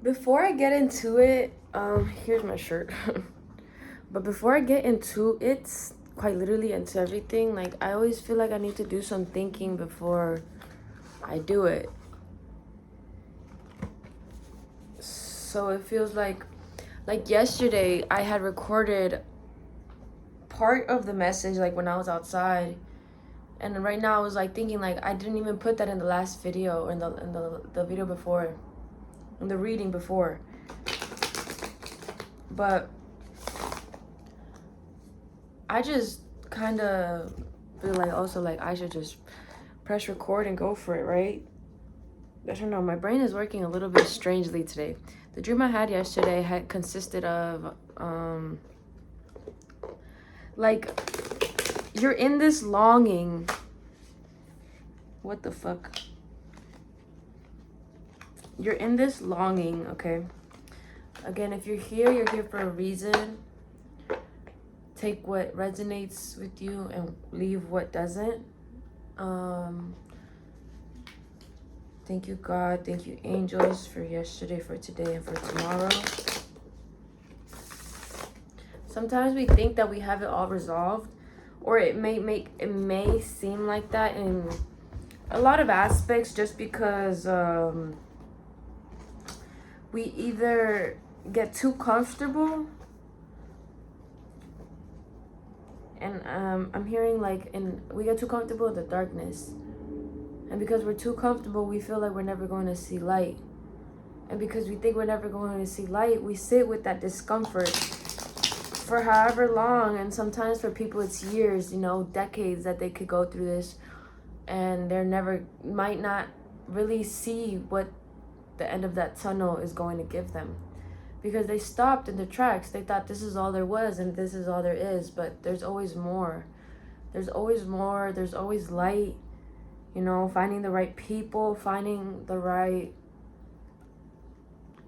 Before I get into it, here's my shirt. But before I get into it, quite literally into everything, like I always feel like I need to do some thinking before I do it. So it feels like yesterday I had recorded part of the message like when I was outside. And right now I was like thinking like I didn't even put that in the last video or in the video before, in the reading before. But I just kind of feel like also like I should just press record and go for it, right? I don't know. My brain is working a little bit strangely today. The dream I had yesterday had consisted of like you're in this longing. What the fuck? You're in this longing, okay? Again, if you're here for a reason. Take what resonates with you and leave what doesn't. Thank you, God. Thank you, angels, for yesterday, for today, and for tomorrow. Sometimes we think that we have it all resolved, or it may seem like that in a lot of aspects, just because we either get too comfortable, and I'm hearing like, and we get too comfortable in the darkness. And because we're too comfortable, we feel like we're never going to see light. And because we think we're never going to see light, we sit with that discomfort for however long. And sometimes for people, it's years, decades that they could go through this. And they're might not really see what the end of that tunnel is going to give them. Because they stopped in their tracks. They thought this is all there was and this is all there is. But there's always more. There's always more. There's always light. Finding the right people, finding the right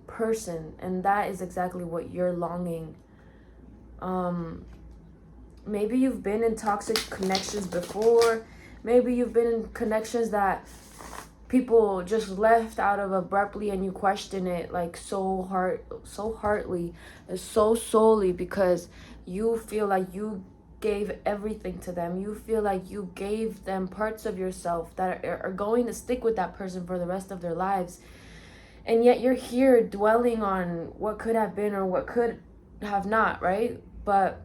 person. And that is exactly what you're longing. Maybe you've been in toxic connections before. Maybe you've been in connections that people just left out of abruptly, and you question it like so heartily and so solely because you feel like you gave everything to them. You feel like you gave them parts of yourself that are going to stick with that person for the rest of their lives. And yet you're here dwelling on what could have been or what could have not, right? But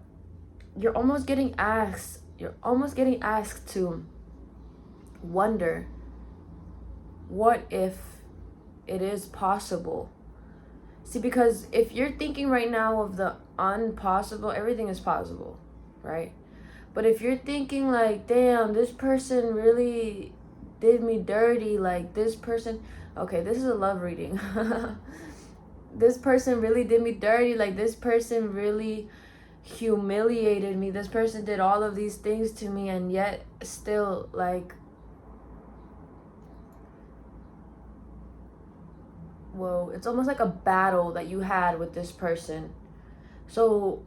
you're almost getting asked to wonder, what if it is possible? See, because if you're thinking right now of the impossible, everything is possible, right? But if you're thinking like, damn, this person really did me dirty, like this person, okay, this is a love reading. This person really did me dirty, like this person really humiliated me, this person did all of these things to me, and yet still, like, whoa, it's almost like a battle that you had with this person. So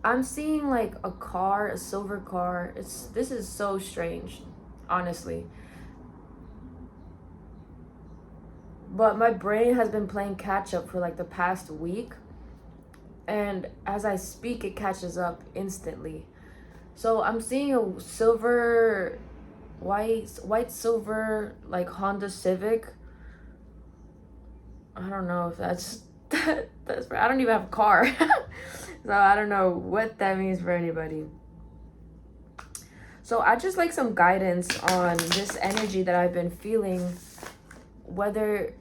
I'm seeing like a car, a silver car. This is so strange, honestly. But my brain has been playing catch up for like the past week. And as I speak, it catches up instantly. So I'm seeing a silver, white silver, like Honda Civic. I don't know if that's, I don't even have a car. So I don't know what that means for anybody. So I just like some guidance on this energy that I've been feeling, whether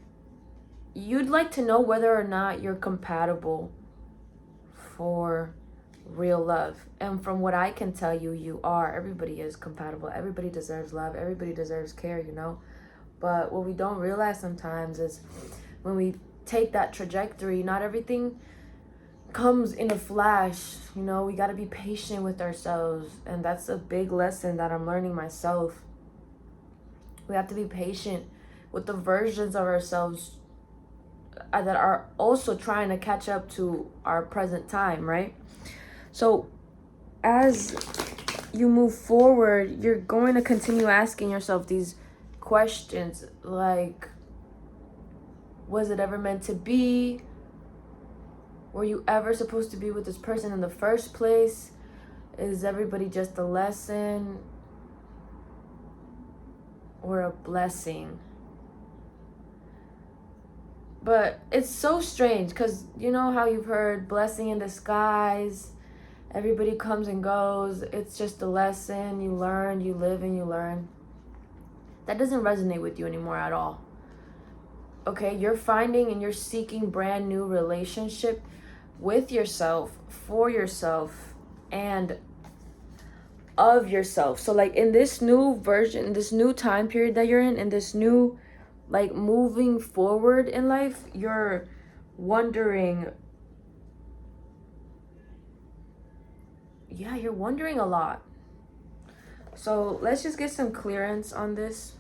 you'd like to know whether or not you're compatible for real love. And from what I can tell you, you are. Everybody is compatible. Everybody deserves love. Everybody deserves care, But what we don't realize sometimes is when we take that trajectory, not everything comes in a flash. We got to be patient with ourselves. And that's a big lesson that I'm learning myself. We have to be patient with the versions of ourselves that are also trying to catch up to our present time, right? So as you move forward, you're going to continue asking yourself these questions like, Was it ever meant to be? Were you ever supposed to be with this person in the first place? Is everybody just a lesson or a blessing? But it's so strange because you know how you've heard blessing in disguise. Everybody comes and goes. It's just a lesson. You learn, you live, and you learn. That doesn't resonate with you anymore at all. Okay, you're finding and you're seeking brand new relationship with yourself, for yourself, and of yourself. So like in this new version, this new time period that you're in this new like moving forward in life, you're wondering, you're wondering a lot. So let's just get some clearance on this.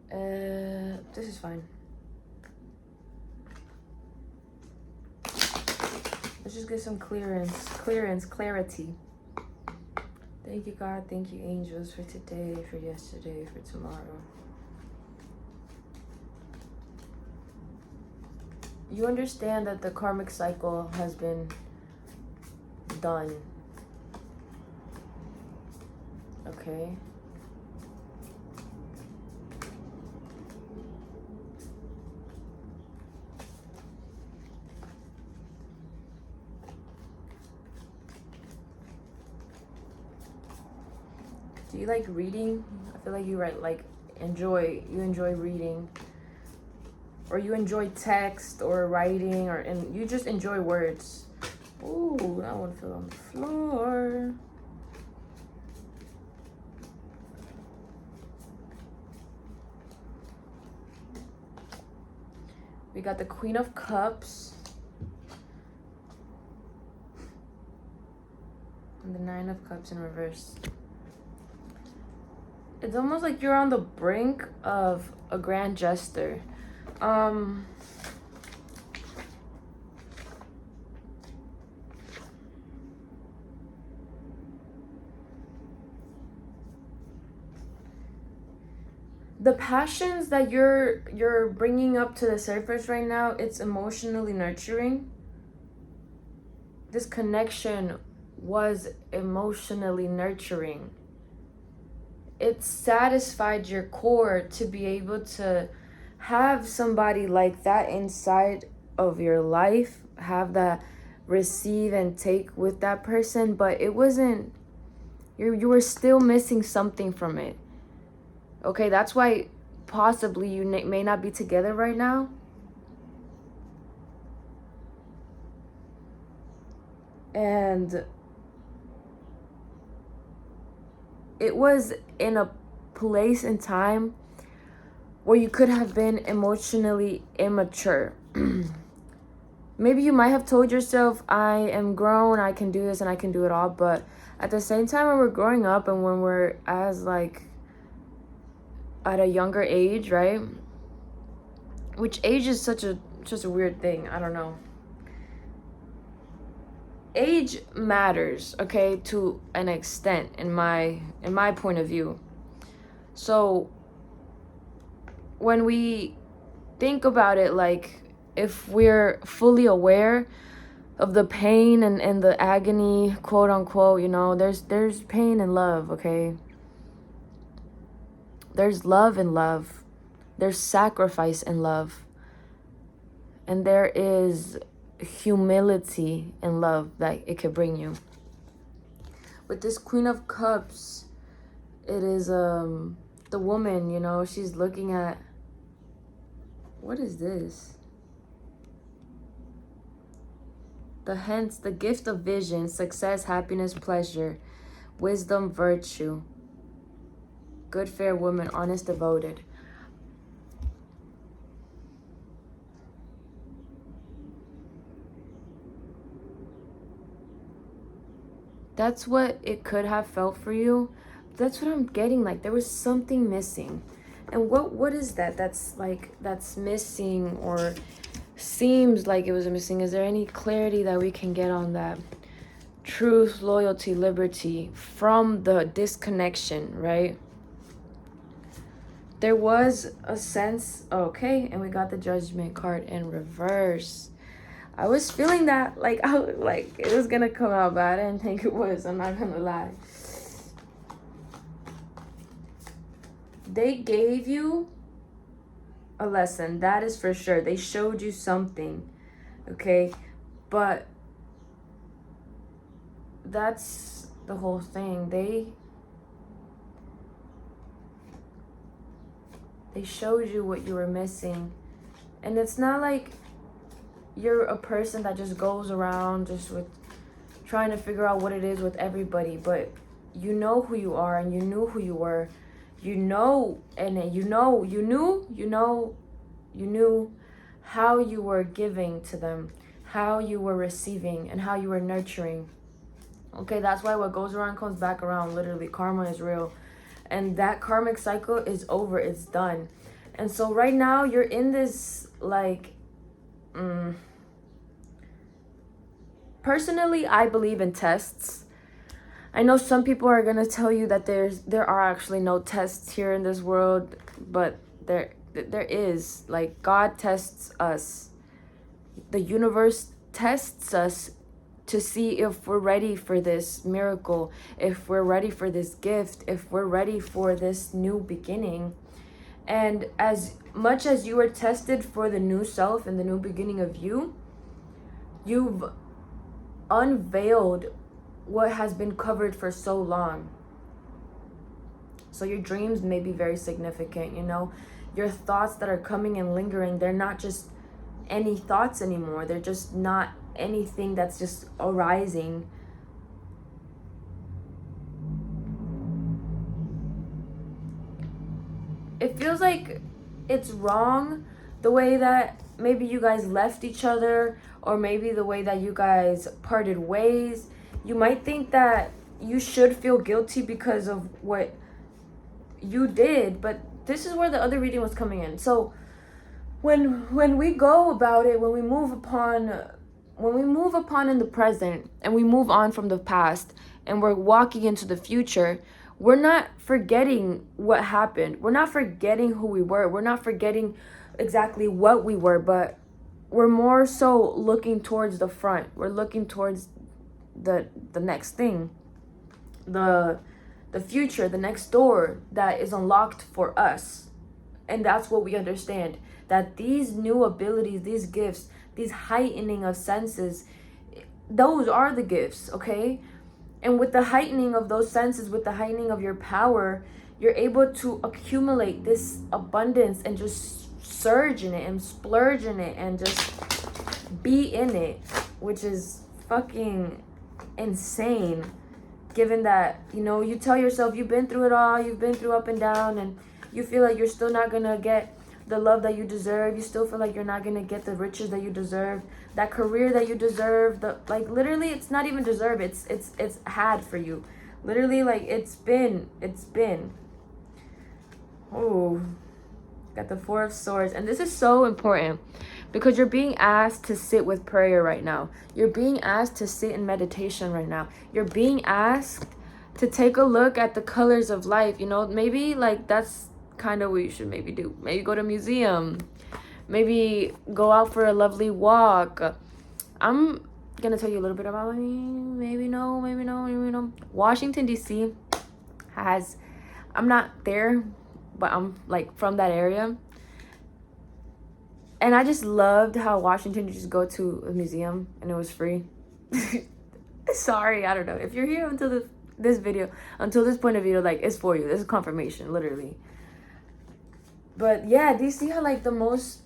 This is fine. Let's just get some clarity. Thank you, God. Thank you, angels, for today, for yesterday, for tomorrow. You understand that the karmic cycle has been done. Okay? Do you like reading? I feel like you enjoy reading, or you enjoy text or writing, and you just enjoy words. Ooh, that one fell on the floor. We got the Queen of Cups and the Nine of Cups in reverse. It's almost like you're on the brink of a grand gesture. The passions that you're bringing up to the surface right now, it's emotionally nurturing. This connection was emotionally nurturing. It satisfied your core to be able to have somebody like that inside of your life, have that receive and take with that person, but it wasn't, you were still missing something from it. Okay, that's why possibly you may not be together right now. And it was in a place and time where you could have been emotionally immature. Maybe you might have told yourself, I am grown, I can do this and I can do it all. But at the same time, when we're growing up and when we're as like at a younger age, right? Which age is such a weird thing. I don't know. Age matters, okay, to an extent in my point of view. So when we think about it, like if we're fully aware of the pain and the agony, quote unquote, you know, there's pain and love, okay? There's love in love. There's sacrifice in love. And there is humility and love that it could bring you. With this Queen of Cups, it is the woman, you know, she's looking at, what is this? The gift of vision, success, happiness, pleasure, wisdom, virtue, good, fair woman, honest, devoted. That's what it could have felt for you. That's what I'm getting. Like there was something missing. And what is that? That's missing or seems like it was missing. Is there any clarity that we can get on that? Truth, loyalty, liberty from the disconnection, right? there was a sense, okay, and we got the Judgment card in reverse. I was feeling that, like, like it was gonna come out, but I didn't think it was. I'm not gonna lie. They gave you a lesson, that is for sure. They showed you something, okay? But that's the whole thing. They showed you what you were missing. And it's not like you're a person that just goes around just with trying to figure out what it is with everybody, but you know who you are, and you knew who you were. You know, and you knew how you were giving to them, how you were receiving, and how you were nurturing. Okay, that's why what goes around comes back around. Literally, karma is real. And that karmic cycle is over. It's done. And so right now you're in this, like, personally, I believe in tests. I know some people are gonna tell you that there are actually no tests here in this world, but there is. Like, God tests us. The universe tests us to see if we're ready for this miracle, if we're ready for this gift, if we're ready for this new beginning. And as much as you were tested for the new self and the new beginning of you, you've unveiled what has been covered for so long. So your dreams may be very significant, you know. Your thoughts that are coming and lingering, they're not just any thoughts anymore. They're just not anything that's just arising. It feels like it's wrong the way that maybe you guys left each other, or maybe the way that you guys parted ways. You might think that you should feel guilty because of what you did, but this is where the other reading was coming in. So when we go about it, when we move upon in the present, and we move on from the past, and we're walking into the future, we're not forgetting what happened. We're not forgetting who we were. We're not forgetting exactly what we were, but we're more so looking towards the front. We're looking towards the next thing, the future, the next door that is unlocked for us. And that's what we understand, that these new abilities, these gifts, these heightening of senses, those are the gifts, okay? And with the heightening of those senses, with the heightening of your power, you're able to accumulate this abundance and just surge in it and splurge in it and just be in it, which is fucking insane. Given that, you know, you tell yourself you've been through it all, you've been through up and down, and you feel like you're still not gonna get the love that you deserve. You still feel like you're not gonna get the riches that you deserve, that career that you deserve. The, like, literally, it's not even deserve. It's had for you. Literally, like, it's been. Oh, got the Four of Swords, and this is so important because you're being asked to sit with prayer right now. You're being asked to sit in meditation right now. You're being asked to take a look at the colors of life. You know, maybe like that's kind of what you should maybe do. Maybe go to a museum. Maybe go out for a lovely walk. I'm gonna tell you a little bit about me. Maybe no. Washington, D.C. has, I'm not there, but I'm like from that area. And I just loved how Washington, you just go to a museum and it was free. Sorry, I don't know. If you're here until this video, until this point of video, like, it's for you. This is confirmation, literally. But yeah, DC had like the most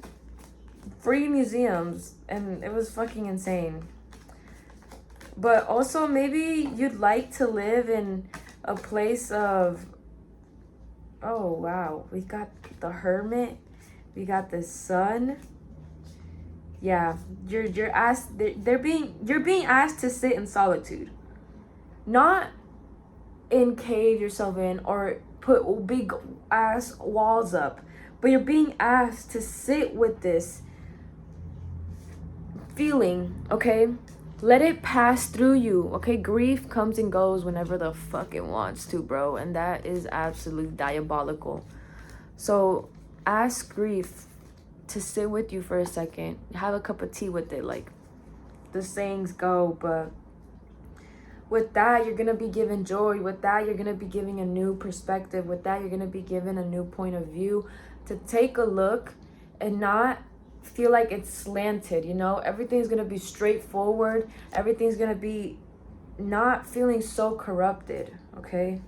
free museums, and it was fucking insane. But also, maybe you'd like to live in a place of, oh wow, we got the Hermit. We got the Sun. Yeah, you're asked. You're being asked to sit in solitude, not cave yourself in or put big ass walls up, but you're being asked to sit with this feeling. Okay, let it pass through you. Okay, grief comes and goes whenever the fuck it wants to, bro, and that is absolutely diabolical. So ask grief to sit with you for a second. Have a cup of tea with it, like the sayings go. But with that, you're going to be given joy. With that, you're going to be giving a new perspective. With that, you're going to be given a new point of view to take a look and not feel like it's slanted, you know? Everything's going to be straightforward. Everything's going to be not feeling so corrupted, okay?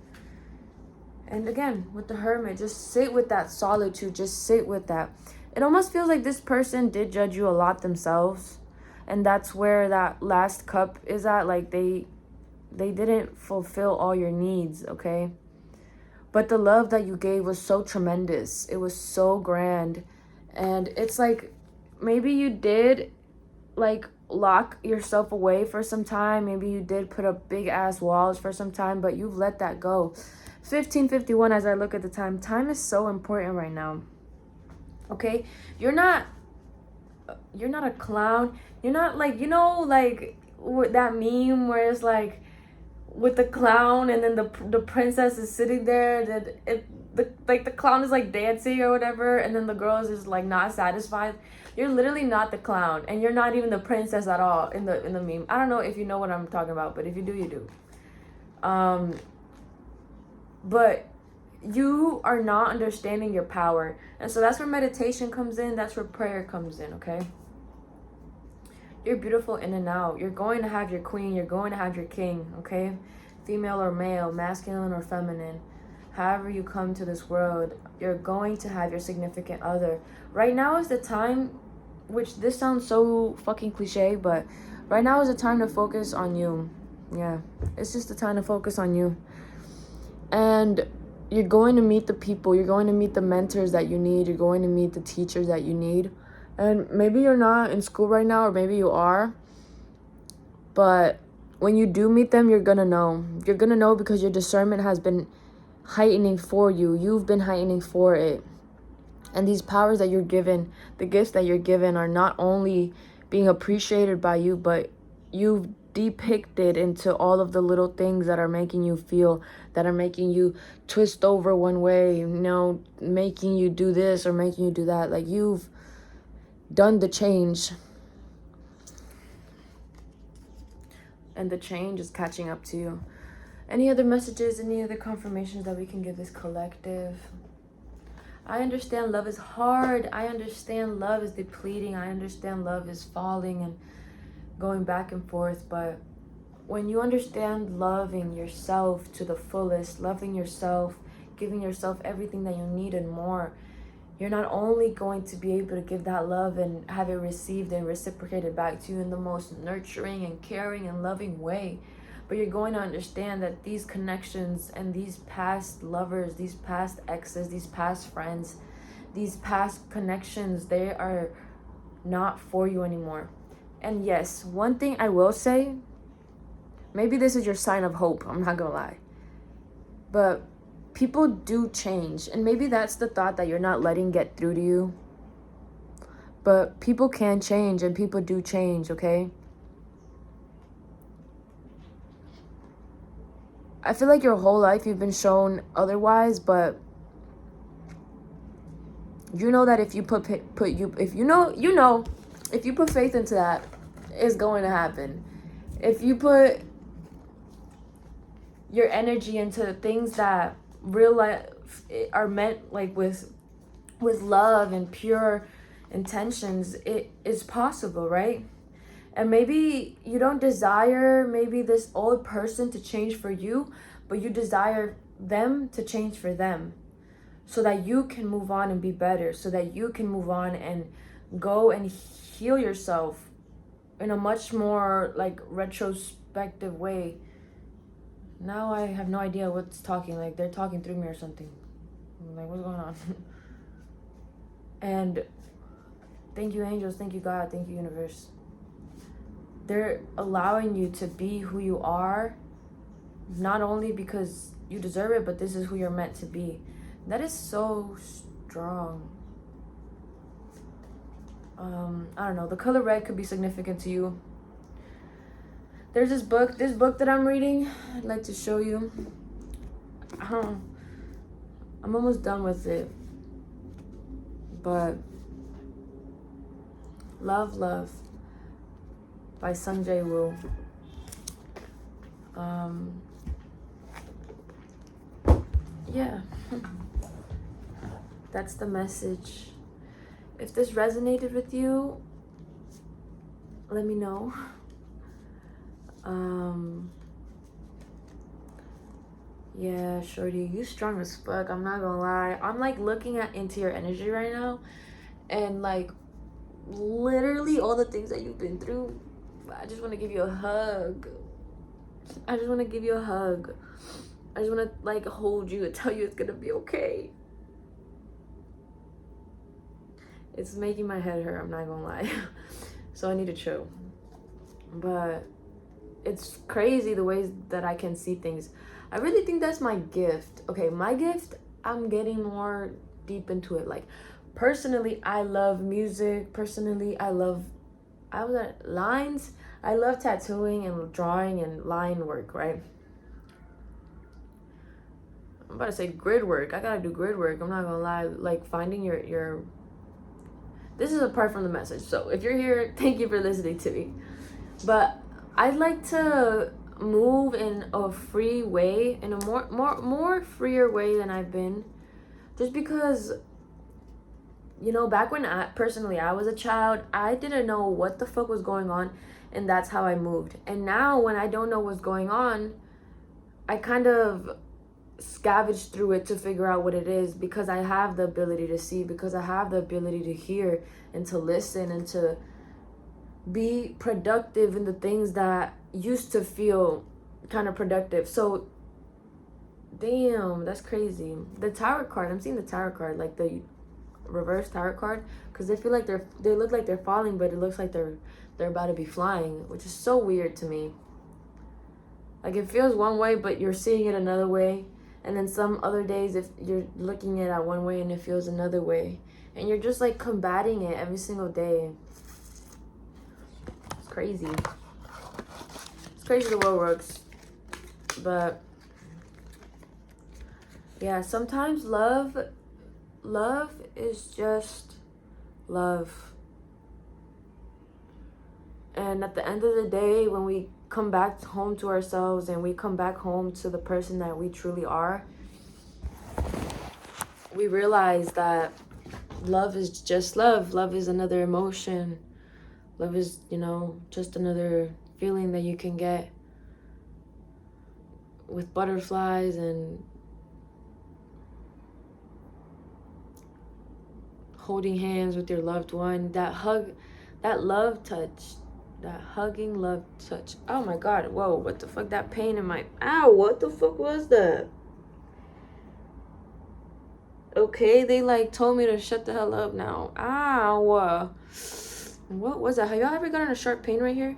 And again, with the Hermit, just sit with that solitude. Just sit with that. It almost feels like this person did judge you a lot themselves. And that's where that last cup is at. Like they didn't fulfill all your needs, okay? But the love that you gave was so tremendous. It was so grand. And it's like, maybe you did like lock yourself away for some time. Maybe you did put up big ass walls for some time, but you've let that go. 15:51 as I look at the time. Time is so important right now. Okay? You're not a clown. You're not like, you know, like that meme where it's like with the clown and then the princess is sitting there, that the clown is like dancing or whatever, and then the girl is just like not satisfied. You're literally not the clown, and you're not even the princess at all in the meme. I don't know if you know what I'm talking about, but if you do, you do. But you are not understanding your power. And so that's where meditation comes in. That's where prayer comes in, okay? You're beautiful in and out. You're going to have your queen. You're going to have your king, okay? Female or male, masculine or feminine. However you come to this world, you're going to have your significant other. Right now is the time, which this sounds so fucking cliche, but right now is the time to focus on you. Yeah, it's just the time to focus on you. And you're going to meet the people. You're going to meet the mentors that you need. You're going to meet the teachers that you need. And maybe you're not in school right now, or maybe you are. But when you do meet them, you're going to know. You're going to know because your discernment has been heightening for you. You've been heightening for it. And these powers that you're given, the gifts that you're given, are not only being appreciated by you, but you've depicted into all of the little things that are making you feel, that are making you twist over one way, you know, making you do this or making you do that. Like, you've done the change. And the change is catching up to you. Any other messages, any other confirmations that we can give this collective? I understand love is hard. I understand love is depleting. I understand love is falling and going back and forth. But when you understand loving yourself to the fullest, loving yourself, giving yourself everything that you need and more, you're not only going to be able to give that love and have it received and reciprocated back to you in the most nurturing and caring and loving way, but you're going to understand that these connections and these past lovers, these past exes, these past friends, these past connections, they are not for you anymore. And yes, one thing I will say, maybe this is your sign of hope, I'm not gonna lie, but people do change. And maybe that's the thought that you're not letting get through to you. But people can change, and people do change, okay? I feel like your whole life you've been shown otherwise, but you know that if you if you put faith into that, it's going to happen. If you put your energy into things that real life are meant like with love and pure intentions, it is possible, right? And maybe you don't desire maybe this old person to change for you, but you desire them to change for them, so that you can move on and be better, so that you can move on and go and heal yourself in a much more like retrospective way. Now I have no idea what's talking, like they're talking through me or something. I'm like, what's going on? And thank you, angels, thank you, God, thank you, universe. They're allowing you to be who you are, not only because you deserve it, but this is who you're meant to be. That is so strong. I don't know, the color red could be significant to you. There's this book that I'm reading, I'd like to show you. I'm almost done with it. But Love Love by Sunjay Woo. Yeah. That's the message. If this resonated with you, let me know. Yeah, shorty, you strong as fuck. I'm not gonna lie. I'm like looking into your energy right now, and like literally all the things that you've been through. I just want to give you a hug. I just want to give you a hug. I just want to like hold you and tell you it's gonna be okay. It's making my head hurt, I'm not gonna lie. So I need to chill. But it's crazy the ways that I can see things. I really think that's my gift. Okay, my gift, I'm getting more deep into it. Like, personally, I love music. Personally, I was at lines. I love tattooing and drawing and line work, right? I'm about to say grid work. I gotta do grid work. I'm not gonna lie. Like, finding your this is apart from the message. So if you're here, thank you for listening to me. But I'd like to move in a free way, in a more freer way than I've been. Just because, you know, back when I was a child, I didn't know what the fuck was going on, and that's how I moved. And now when I don't know what's going on, I kind of scavenge through it to figure out what it is, because I have the ability to see, because I have the ability to hear and to listen and to be productive in the things that used to feel kind of productive. So damn, that's crazy. The tarot card, I'm seeing the tarot card, like the reverse tarot card, because they feel like they look like they're falling, but it looks like they're about to be flying, which is so weird to me. Like, it feels one way, but you're seeing it another way. And then some other days, if you're looking at it one way and it feels another way, and you're just like combating it every single day. It's crazy. It's crazy the world works. But yeah, sometimes love is just love. And at the end of the day, when we come back home to ourselves and we come back home to the person that we truly are, we realize that love is just love. Love is another emotion. Love is, you know, just another feeling that you can get with butterflies and holding hands with your loved one. That hug, that love touch, that hugging love touch. Oh my God, whoa, what the fuck? That pain in my, ow, what the fuck was that? Okay, they like told me to shut the hell up now. Ow. What was that? Have y'all ever gotten a sharp pain right here?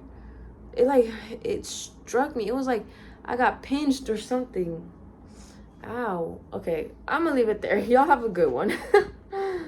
It struck me. It was like I got pinched or something. Ow. Okay, I'm gonna leave it there. Y'all have a good one.